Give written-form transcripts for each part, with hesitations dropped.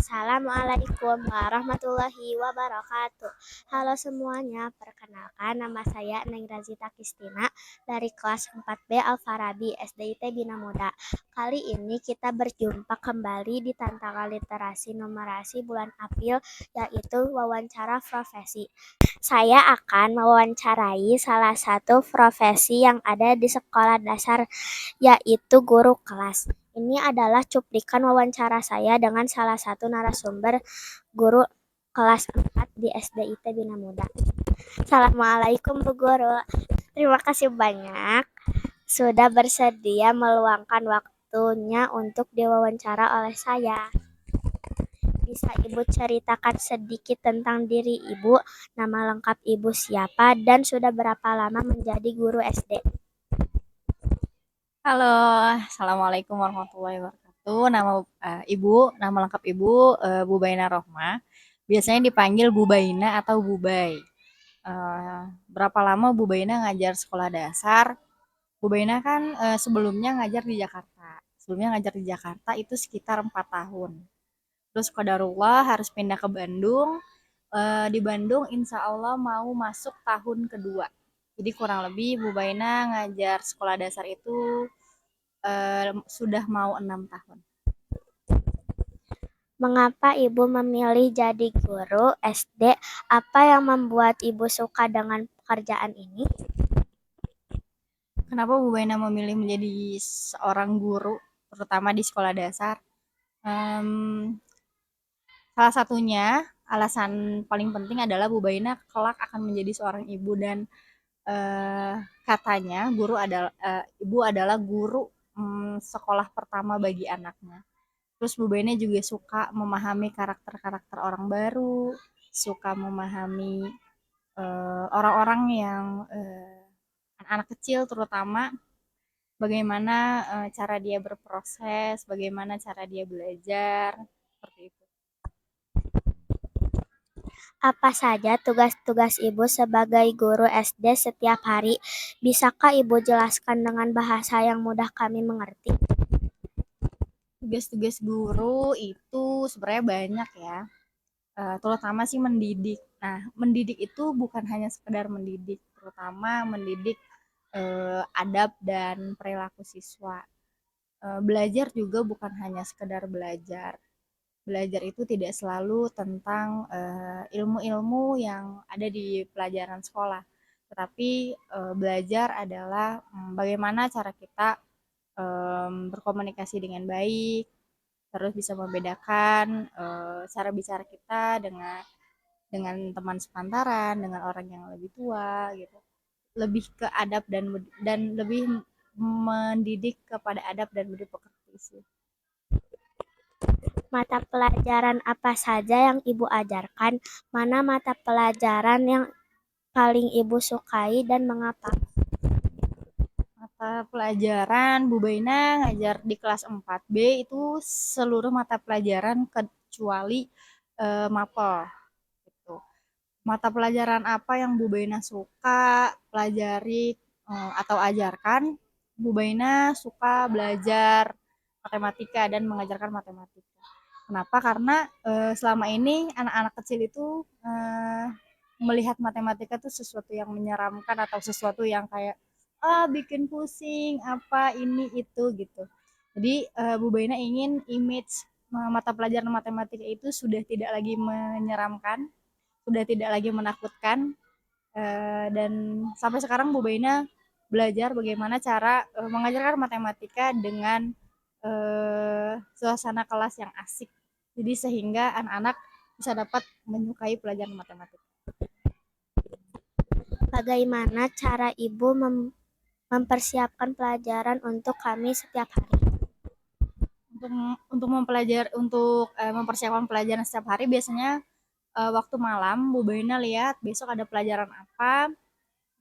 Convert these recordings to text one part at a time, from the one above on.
Assalamualaikum warahmatullahi wabarakatuh. Halo semuanya, perkenalkan nama saya Neng Razita Kristina dari kelas 4B Al-Farabi SDIT Bina Muda. Kali ini kita berjumpa kembali di tantangan literasi numerasi bulan April, yaitu wawancara profesi. Saya akan mewawancarai salah satu profesi yang ada di sekolah dasar, yaitu guru kelas. Ini adalah cuplikan wawancara saya dengan salah satu narasumber guru kelas 4 di SDIT Bina Muda. Assalamualaikum Bu Guru. Terima kasih banyak sudah bersedia meluangkan waktunya untuk diwawancara oleh saya. Bisa Ibu ceritakan sedikit tentang diri Ibu, nama lengkap Ibu siapa, dan sudah berapa lama menjadi guru SD? Halo, Assalamualaikum warahmatullahi wabarakatuh. Nama lengkap Ibu Bubaina Rohma. Biasanya dipanggil Bubaina atau Bubai. Berapa lama Bubaina ngajar sekolah dasar? Bubaina kan sebelumnya ngajar di Jakarta. Sebelumnya ngajar di Jakarta itu sekitar 4 tahun. Terus qadarullah harus pindah ke Bandung. Di Bandung insya Allah mau masuk tahun kedua. Jadi kurang lebih Bubaina ngajar sekolah dasar itu sudah mau 6 tahun. Mengapa Ibu memilih jadi guru SD? Apa yang membuat Ibu suka dengan pekerjaan ini? Kenapa Bu Baina memilih menjadi seorang guru, terutama di sekolah dasar? Salah satunya, alasan paling penting adalah Bu Baina kelak akan menjadi seorang ibu dan eh, katanya ibu adalah guru sekolah pertama bagi anaknya. Terus Bu Baina juga suka memahami karakter-karakter orang baru, suka memahami orang-orang yang anak-anak kecil terutama bagaimana cara dia berproses, bagaimana cara dia belajar, seperti itu. Apa saja tugas-tugas Ibu sebagai guru SD setiap hari? Bisakah Ibu jelaskan dengan bahasa yang mudah kami mengerti? Tugas-tugas guru itu sebenarnya banyak ya, terutama sih mendidik. Nah, mendidik itu bukan hanya sekedar mendidik, terutama mendidik adab dan perilaku siswa. Belajar juga bukan hanya sekedar belajar. Belajar itu tidak selalu tentang ilmu-ilmu yang ada di pelajaran sekolah, tetapi belajar adalah bagaimana cara kita berkomunikasi dengan baik, terus bisa membedakan cara bicara kita dengan teman sepantaran, dengan orang yang lebih tua gitu. Lebih ke adab dan lebih mendidik kepada adab dan budi pekerti sih. Mata pelajaran apa saja yang Ibu ajarkan? Mana mata pelajaran yang paling Ibu sukai dan mengapa? Mata pelajaran Bu Baina ngajar di kelas 4B itu seluruh mata pelajaran kecuali mapel gitu. Mata pelajaran apa yang Bu Baina suka pelajari atau ajarkan? Bu Baina suka belajar matematika dan mengajarkan matematika. Kenapa? Karena selama ini anak-anak kecil itu melihat matematika itu sesuatu yang menyeramkan atau sesuatu yang kayak bikin pusing apa ini itu gitu. Jadi Bu Baina ingin image mata pelajaran matematika itu sudah tidak lagi menyeramkan, sudah tidak lagi menakutkan, dan sampai sekarang Bu Baina belajar bagaimana cara mengajarkan matematika dengan suasana kelas yang asik. Jadi sehingga anak-anak bisa dapat menyukai pelajaran matematika. Bagaimana cara Ibu mempersiapkan pelajaran untuk kami setiap hari? Untuk mempersiapkan pelajaran setiap hari biasanya waktu malam Bu Baina lihat besok ada pelajaran apa.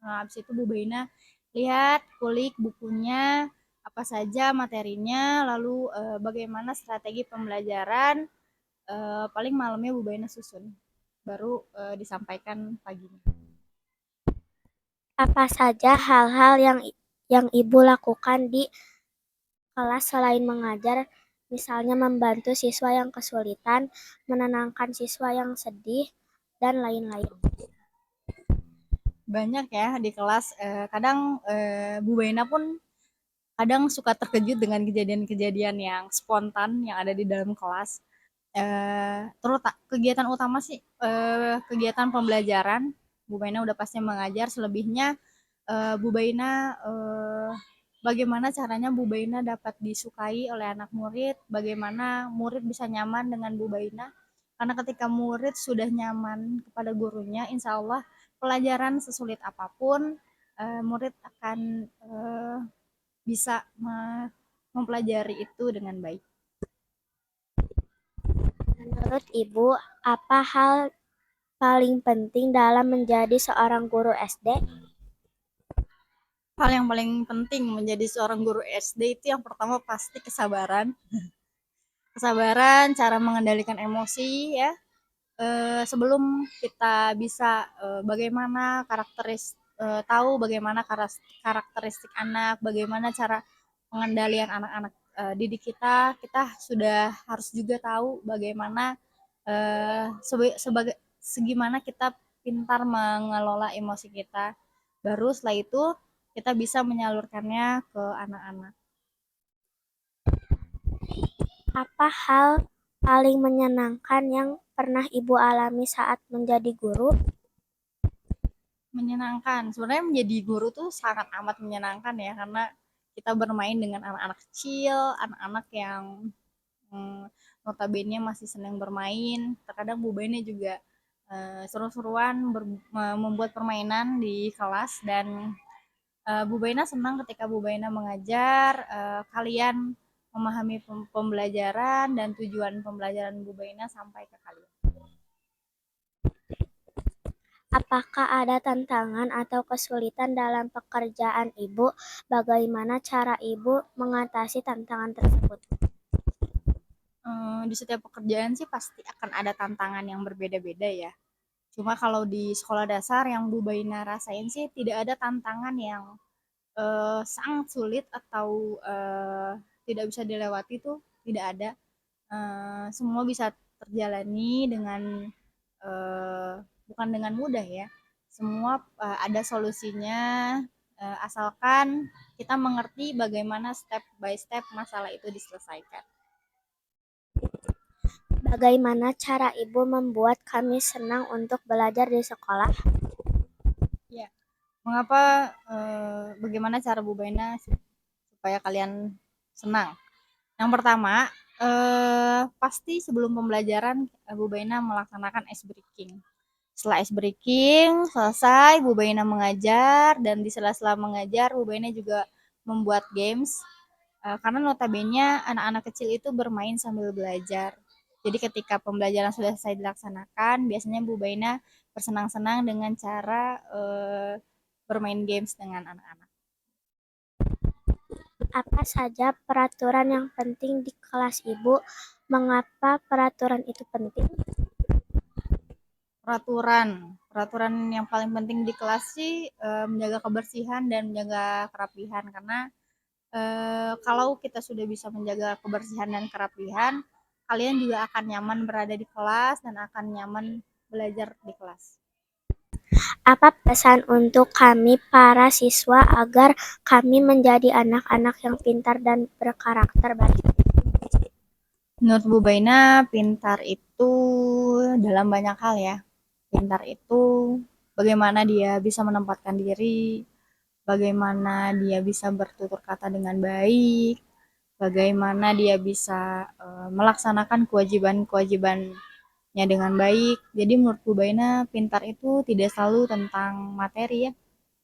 Nah, habis itu Bu Baina lihat, kulik bukunya, apa saja materinya, lalu bagaimana strategi pembelajaran. Paling malamnya Bu Baina susun, baru disampaikan paginya. Apa saja hal-hal yang Ibu lakukan di kelas selain mengajar, misalnya membantu siswa yang kesulitan, menenangkan siswa yang sedih, dan lain-lain? Banyak ya di kelas, kadang, Bu Baina pun kadang suka terkejut dengan kejadian-kejadian yang spontan yang ada di dalam kelas. Kegiatan utama sih, kegiatan pembelajaran. Bu Baina udah pasti mengajar, selebihnya Bu Baina bagaimana caranya Bu Baina dapat disukai oleh anak murid, bagaimana murid bisa nyaman dengan Bu Baina. Karena ketika murid sudah nyaman kepada gurunya, insya Allah pelajaran sesulit apapun, murid akan bisa mempelajari itu dengan baik. Menurut Ibu, apa hal paling penting dalam menjadi seorang guru SD? Hal yang paling penting menjadi seorang guru SD itu yang pertama pasti kesabaran. Kesabaran, cara mengendalikan emosi ya. Sebelum kita bisa bagaimana tahu bagaimana karakteristik anak, bagaimana cara pengendalian anak-anak didik kita, kita sudah harus juga tahu bagaimana segimana kita pintar mengelola emosi kita. Baru setelah itu kita bisa menyalurkannya ke anak-anak. Apa hal paling menyenangkan yang pernah Ibu alami saat menjadi guru? Menyenangkan, sebenarnya menjadi guru tuh sangat amat menyenangkan ya, karena kita bermain dengan anak-anak kecil, anak-anak yang notabene masih senang bermain. Terkadang Bu Bene juga seru-seruan membuat permainan di kelas, dan Bu Baina senang ketika Bu Baina mengajar, kalian memahami pembelajaran dan tujuan pembelajaran Bu Baina sampai ke kalian. Apakah ada tantangan atau kesulitan dalam pekerjaan Ibu? Bagaimana cara Ibu mengatasi tantangan tersebut? Di setiap pekerjaan sih pasti akan ada tantangan yang berbeda-beda ya. Cuma kalau di sekolah dasar yang Bu Baina rasain sih tidak ada tantangan yang sangat sulit atau tidak bisa dilewati, tuh tidak ada. Semua bisa terjalani dengan uh, bukan dengan mudah ya. Semua ada solusinya, asalkan kita mengerti bagaimana step by step masalah itu diselesaikan. Bagaimana cara Ibu membuat kami senang untuk belajar di sekolah? Ya, mengapa? Bagaimana cara Bu Baina supaya kalian senang? Yang pertama, pasti sebelum pembelajaran Bu Baina melaksanakan ice breaking. Setelah ice breaking selesai, Bu Baina mengajar, dan di sela-sela mengajar Bu Baina juga membuat games. Karena notabene anak-anak kecil itu bermain sambil belajar. Jadi ketika pembelajaran sudah selesai dilaksanakan, biasanya Bu Baina bersenang-senang dengan cara bermain games dengan anak-anak. Apa saja peraturan yang penting di kelas Ibu? Mengapa peraturan itu penting? Peraturan yang paling penting di kelas sih menjaga kebersihan dan menjaga kerapihan, karena kalau kita sudah bisa menjaga kebersihan dan kerapihan, kalian juga akan nyaman berada di kelas dan akan nyaman belajar di kelas. Apa pesan untuk kami para siswa agar kami menjadi anak-anak yang pintar dan berkarakter baik? Menurut Bu Baina, pintar itu dalam banyak hal ya. Pintar itu bagaimana dia bisa menempatkan diri, bagaimana dia bisa bertutur kata dengan baik, bagaimana dia bisa melaksanakan kewajiban-kewajibannya dengan baik. Jadi menurut Bu Baina, pintar itu tidak selalu tentang materi ya,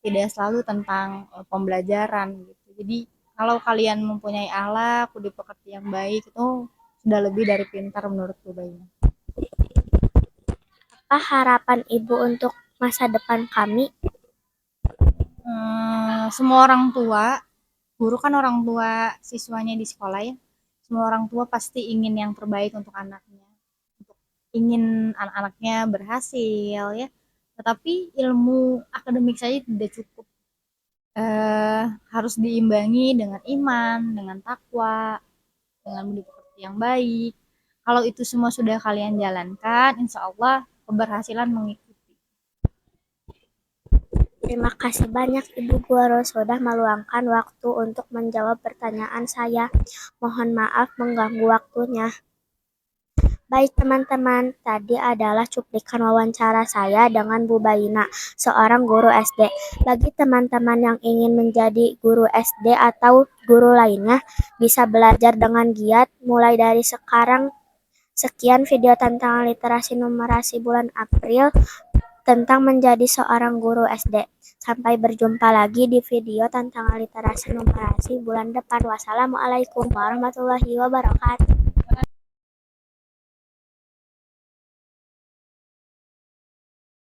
tidak selalu tentang pembelajaran gitu. Jadi kalau kalian mempunyai akhlak, budi pekerti yang baik, itu sudah lebih dari pintar menurut Bu Baina. Apa harapan Ibu untuk masa depan kami? Semua orang tua, guru kan orang tua siswanya di sekolah ya. Semua orang tua pasti ingin yang terbaik untuk anaknya, untuk ingin anak-anaknya berhasil ya. Tetapi ilmu akademik saja tidak cukup. harus diimbangi dengan iman, dengan takwa, dengan budi pekerti yang baik. Kalau itu semua sudah kalian jalankan, insya Allah keberhasilan mengikuti. Terima kasih banyak Ibu Guru sudah meluangkan waktu untuk menjawab pertanyaan saya. Mohon maaf mengganggu waktunya. Baik teman-teman, tadi adalah cuplikan wawancara saya dengan Bu Baina, seorang guru SD. Bagi teman-teman yang ingin menjadi guru SD atau guru lainnya, bisa belajar dengan giat mulai dari sekarang. Sekian video tentang literasi numerasi bulan April tentang menjadi seorang guru SD. Sampai berjumpa lagi di video tentang literasi numerasi bulan depan. Wassalamualaikum warahmatullahi wabarakatuh.